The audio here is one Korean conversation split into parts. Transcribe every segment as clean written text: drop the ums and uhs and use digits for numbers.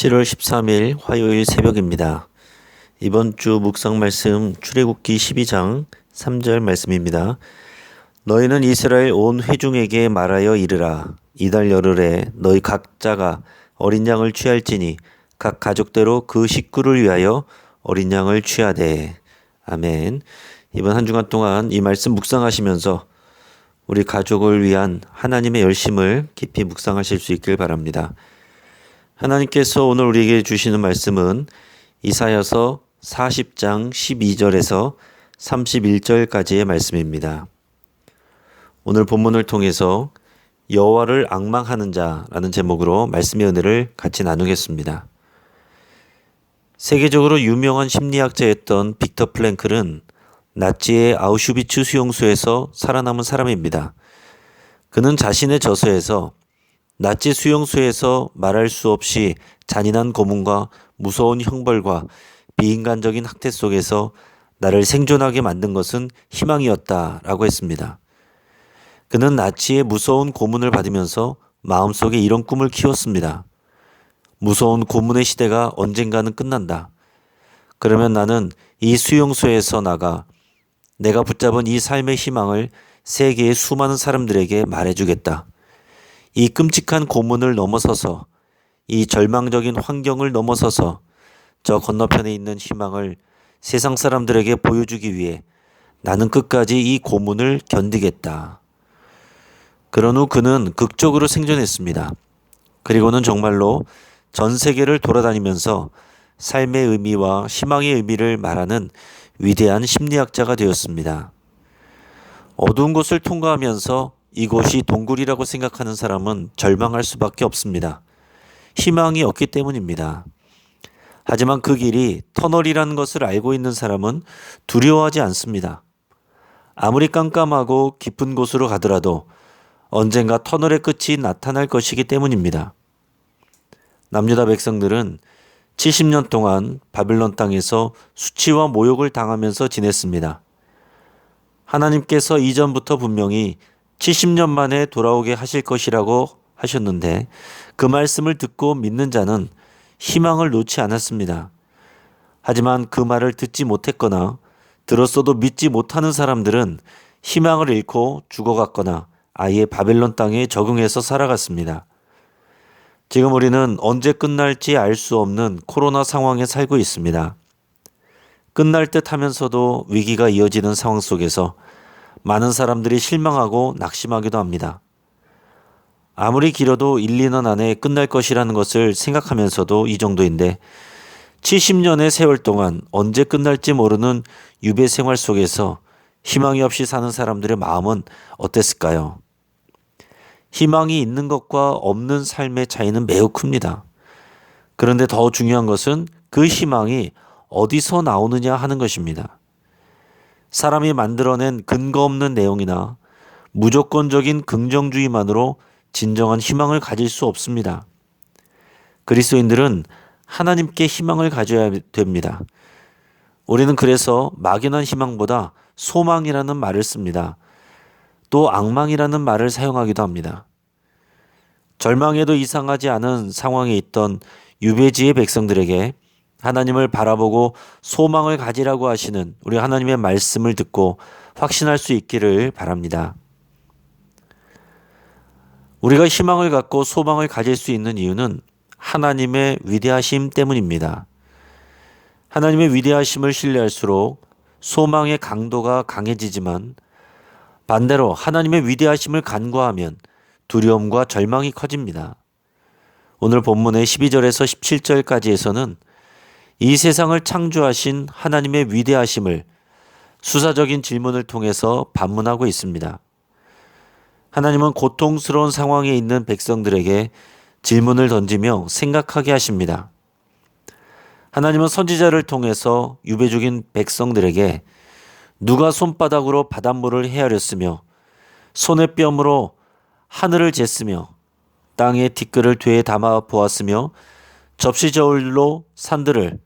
7월 13일 화요일 새벽입니다. 이번 주 묵상 말씀 출애굽기 12장 3절 말씀입니다. 너희는 이스라엘 온 회중에게 말하여 이르라. 이달 열흘에 너희 각자가 어린 양을 취할지니 각 가족대로 그 식구를 위하여 어린 양을 취하되. 아멘. 이번 한 주간 동안 이 말씀 묵상하시면서 우리 가족을 위한 하나님의 열심을 깊이 묵상하실 수 있길 바랍니다. 하나님께서 오늘 우리에게 주시는 말씀은 이사야서 40장 12절에서 31절까지의 말씀입니다. 오늘 본문을 통해서 여호와를 앙망하는 자라는 제목으로 말씀의 은혜를 같이 나누겠습니다. 세계적으로 유명한 심리학자였던 빅터 프랭클은 나치의 아우슈비츠 수용소에서 살아남은 사람입니다. 그는 자신의 저서에서 나치 수용소에서 말할 수 없이 잔인한 고문과 무서운 형벌과 비인간적인 학대 속에서 나를 생존하게 만든 것은 희망이었다라고 했습니다. 그는 나치의 무서운 고문을 받으면서 마음속에 이런 꿈을 키웠습니다. 무서운 고문의 시대가 언젠가는 끝난다. 그러면 나는 이 수용소에서 나가 내가 붙잡은 이 삶의 희망을 세계의 수많은 사람들에게 말해주겠다. 이 끔찍한 고문을 넘어서서 이 절망적인 환경을 넘어서서 저 건너편에 있는 희망을 세상 사람들에게 보여주기 위해 나는 끝까지 이 고문을 견디겠다. 그런 후 그는 극적으로 생존했습니다. 그리고는 정말로 전 세계를 돌아다니면서 삶의 의미와 희망의 의미를 말하는 위대한 심리학자가 되었습니다. 어두운 곳을 통과하면서 이곳이 동굴이라고 생각하는 사람은 절망할 수밖에 없습니다. 희망이 없기 때문입니다. 하지만 그 길이 터널이라는 것을 알고 있는 사람은 두려워하지 않습니다. 아무리 깜깜하고 깊은 곳으로 가더라도 언젠가 터널의 끝이 나타날 것이기 때문입니다. 남유다 백성들은 70년 동안 바빌론 땅에서 수치와 모욕을 당하면서 지냈습니다. 하나님께서 이전부터 분명히 70년 만에 돌아오게 하실 것이라고 하셨는데 그 말씀을 듣고 믿는 자는 희망을 놓지 않았습니다. 하지만 그 말을 듣지 못했거나 들었어도 믿지 못하는 사람들은 희망을 잃고 죽어갔거나 아예 바벨론 땅에 적응해서 살아갔습니다. 지금 우리는 언제 끝날지 알 수 없는 코로나 상황에 살고 있습니다. 끝날 듯 하면서도 위기가 이어지는 상황 속에서 많은 사람들이 실망하고 낙심하기도 합니다. 아무리 길어도 1, 2년 안에 끝날 것이라는 것을 생각하면서도 이 정도인데 70년의 세월 동안 언제 끝날지 모르는 유배 생활 속에서 희망이 없이 사는 사람들의 마음은 어땠을까요? 희망이 있는 것과 없는 삶의 차이는 매우 큽니다. 그런데 더 중요한 것은 그 희망이 어디서 나오느냐 하는 것입니다. 사람이 만들어낸 근거 없는 내용이나 무조건적인 긍정주의만으로 진정한 희망을 가질 수 없습니다. 그리스도인들은 하나님께 희망을 가져야 됩니다. 우리는 그래서 막연한 희망보다 소망이라는 말을 씁니다. 또 악망이라는 말을 사용하기도 합니다. 절망에도 이상하지 않은 상황에 있던 유배지의 백성들에게 하나님을 바라보고 소망을 가지라고 하시는 우리 하나님의 말씀을 듣고 확신할 수 있기를 바랍니다. 우리가 희망을 갖고 소망을 가질 수 있는 이유는 하나님의 위대하심 때문입니다. 하나님의 위대하심을 신뢰할수록 소망의 강도가 강해지지만 반대로 하나님의 위대하심을 간과하면 두려움과 절망이 커집니다. 오늘 본문의 12절에서 17절까지에서는 이 세상을 창조하신 하나님의 위대하심을 수사적인 질문을 통해서 반문하고 있습니다. 하나님은 고통스러운 상황에 있는 백성들에게 질문을 던지며 생각하게 하십니다. 하나님은 선지자를 통해서 유배 중인 백성들에게 누가 손바닥으로 바닷물을 헤아렸으며 손의 뼘으로 하늘을 쟀으며 땅의 티끌을 되에 담아 보았으며 접시 저울로 산들을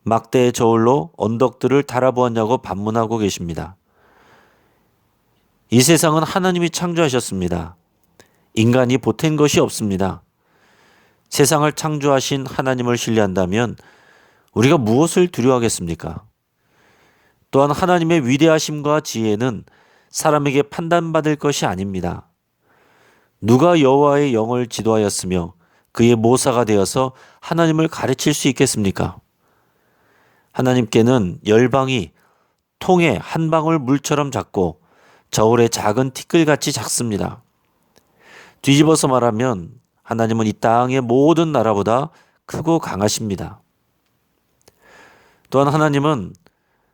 막대의 저울로 언덕들을 달아보았냐고 반문하고 계십니다. 이 세상은 하나님이 창조하셨습니다. 인간이 보탠 것이 없습니다. 세상을 창조하신 하나님을 신뢰한다면 우리가 무엇을 두려워하겠습니까? 또한 하나님의 위대하심과 지혜는 사람에게 판단받을 것이 아닙니다. 누가 여호와의 영을 지도하였으며 그의 모사가 되어서 하나님을 가르칠 수 있겠습니까? 하나님께는 열방이 통에 한 방울 물처럼 작고 저울의 작은 티끌같이 작습니다. 뒤집어서 말하면 하나님은 이 땅의 모든 나라보다 크고 강하십니다. 또한 하나님은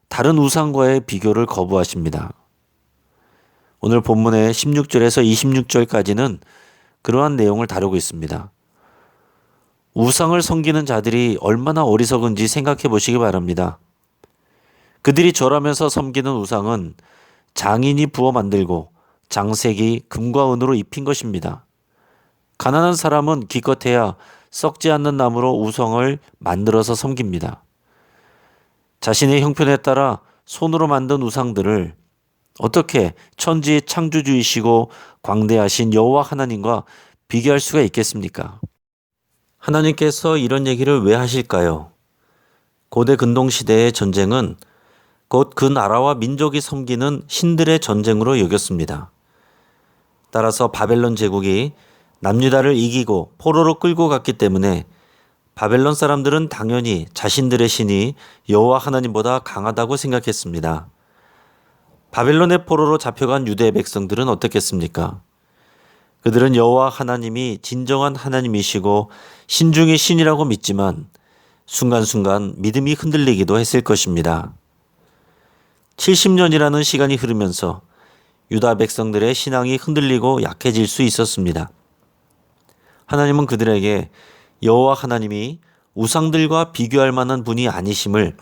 다른 우상과의 비교를 거부하십니다. 오늘 본문의 16절에서 26절까지는 그러한 내용을 다루고 있습니다. 우상을 섬기는 자들이 얼마나 어리석은지 생각해 보시기 바랍니다. 그들이 절하면서 섬기는 우상은 장인이 부어 만들고 장색이 금과 은으로 입힌 것입니다. 가난한 사람은 기껏해야 썩지 않는 나무로 우상을 만들어서 섬깁니다. 자신의 형편에 따라 손으로 만든 우상들을 어떻게 천지의 창조주이시고 광대하신 여호와 하나님과 비교할 수가 있겠습니까? 하나님께서 이런 얘기를 왜 하실까요? 고대 근동시대의 전쟁은 곧 그 나라와 민족이 섬기는 신들의 전쟁으로 여겼습니다. 따라서 바벨론 제국이 남유다를 이기고 포로로 끌고 갔기 때문에 바벨론 사람들은 당연히 자신들의 신이 여호와 하나님보다 강하다고 생각했습니다. 바벨론의 포로로 잡혀간 유대 백성들은 어떻겠습니까? 그들은 여호와 하나님이 진정한 하나님이시고 신중의 신이라고 믿지만 순간순간 믿음이 흔들리기도 했을 것입니다. 70년이라는 시간이 흐르면서 유다 백성들의 신앙이 흔들리고 약해질 수 있었습니다. 하나님은 그들에게 여호와 하나님이 우상들과 비교할 만한 분이 아니심을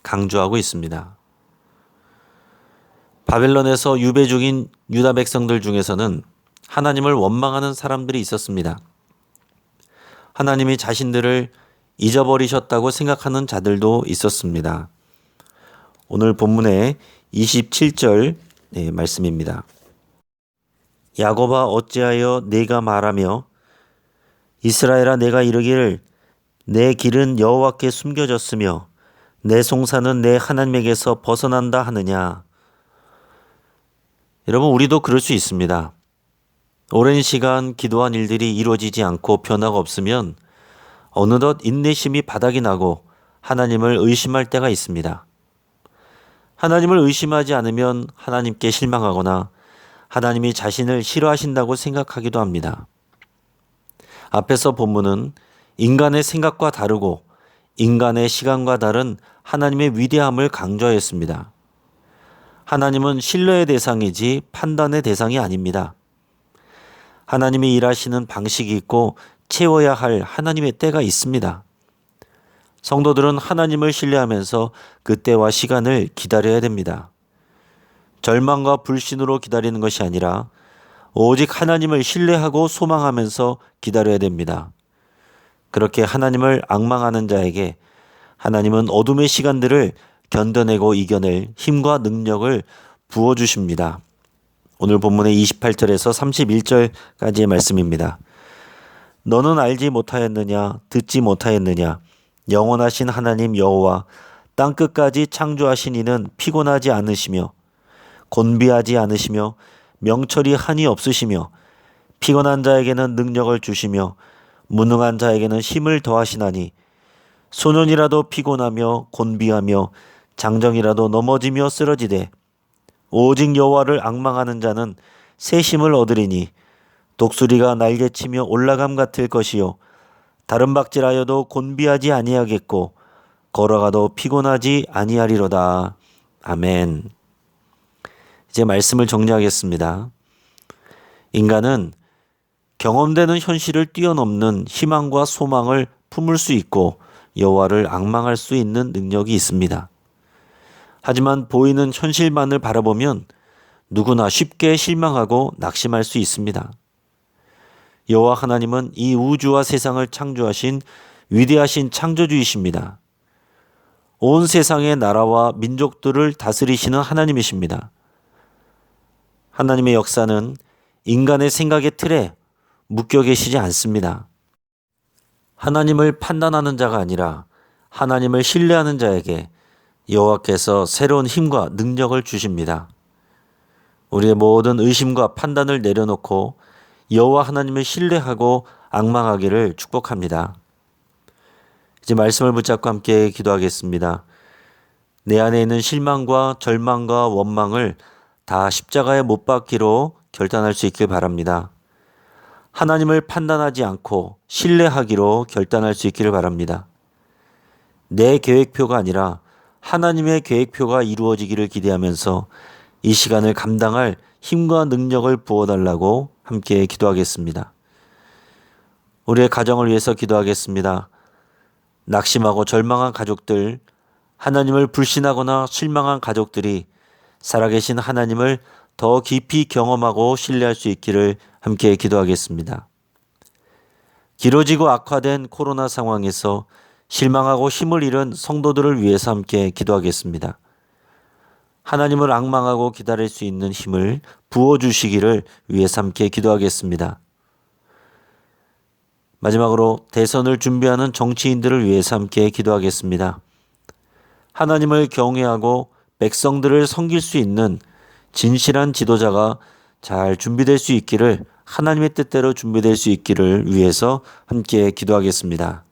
강조하고 있습니다. 바벨론에서 유배 중인 유다 백성들 중에서는 하나님을 원망하는 사람들이 있었습니다. 하나님이 자신들을 잊어버리셨다고 생각하는 자들도 있었습니다. 오늘 본문의 27절 말씀입니다. 야곱아 어찌하여 내가 말하며 이스라엘아 내가 이르기를 내 길은 여호와께 숨겨졌으며 내 송사는 내 하나님에게서 벗어난다 하느냐. 여러분 우리도 그럴 수 있습니다. 오랜 시간 기도한 일들이 이루어지지 않고 변화가 없으면 어느덧 인내심이 바닥이 나고 하나님을 의심할 때가 있습니다. 하나님을 의심하지 않으면 하나님께 실망하거나 하나님이 자신을 싫어하신다고 생각하기도 합니다. 앞에서 본문은 인간의 생각과 다르고 인간의 시간과 다른 하나님의 위대함을 강조하였습니다. 하나님은 신뢰의 대상이지 판단의 대상이 아닙니다. 하나님이 일하시는 방식이 있고 채워야 할 하나님의 때가 있습니다. 성도들은 하나님을 신뢰하면서 그 때와 시간을 기다려야 됩니다. 절망과 불신으로 기다리는 것이 아니라 오직 하나님을 신뢰하고 소망하면서 기다려야 됩니다. 그렇게 하나님을 앙망하는 자에게 하나님은 어둠의 시간들을 견뎌내고 이겨낼 힘과 능력을 부어주십니다. 오늘 본문의 28절에서 31절까지의 말씀입니다. 너는 알지 못하였느냐 듣지 못하였느냐 영원하신 하나님 여호와 땅끝까지 창조하신 이는 피곤하지 않으시며 곤비하지 않으시며 명철이 한이 없으시며 피곤한 자에게는 능력을 주시며 무능한 자에게는 힘을 더하시나니 소년이라도 피곤하며 곤비하며 장정이라도 넘어지며 쓰러지되 오직 여호와를 앙망하는 자는 새 힘을 얻으리니 독수리가 날개치며 올라감 같을 것이요 다른 박질하여도 곤비하지 아니하겠고 걸어가도 피곤하지 아니하리로다. 아멘. 이제 말씀을 정리하겠습니다. 인간은 경험되는 현실을 뛰어넘는 희망과 소망을 품을 수 있고 여호와를 앙망할 수 있는 능력이 있습니다. 하지만 보이는 현실만을 바라보면 누구나 쉽게 실망하고 낙심할 수 있습니다. 여호와 하나님은 이 우주와 세상을 창조하신 위대하신 창조주이십니다. 온 세상의 나라와 민족들을 다스리시는 하나님이십니다. 하나님의 역사는 인간의 생각의 틀에 묶여 계시지 않습니다. 하나님을 판단하는 자가 아니라 하나님을 신뢰하는 자에게 여호와께서 새로운 힘과 능력을 주십니다. 우리의 모든 의심과 판단을 내려놓고 여호와 하나님을 신뢰하고 앙망하기를 축복합니다. 이제 말씀을 붙잡고 함께 기도하겠습니다. 내 안에 있는 실망과 절망과 원망을 다 십자가에 못 박기로 결단할 수 있길 바랍니다. 하나님을 판단하지 않고 신뢰하기로 결단할 수 있기를 바랍니다. 내 계획표가 아니라 하나님의 계획표가 이루어지기를 기대하면서 이 시간을 감당할 힘과 능력을 부어달라고 함께 기도하겠습니다. 우리의 가정을 위해서 기도하겠습니다. 낙심하고 절망한 가족들, 하나님을 불신하거나 실망한 가족들이 살아계신 하나님을 더 깊이 경험하고 신뢰할 수 있기를 함께 기도하겠습니다. 길어지고 악화된 코로나 상황에서 실망하고 힘을 잃은 성도들을 위해서 함께 기도하겠습니다. 하나님을 앙망하고 기다릴 수 있는 힘을 부어주시기를 위해서 함께 기도하겠습니다. 마지막으로 대선을 준비하는 정치인들을 위해서 함께 기도하겠습니다. 하나님을 경외하고 백성들을 섬길 수 있는 진실한 지도자가 잘 준비될 수 있기를, 하나님의 뜻대로 준비될 수 있기를 위해서 함께 기도하겠습니다.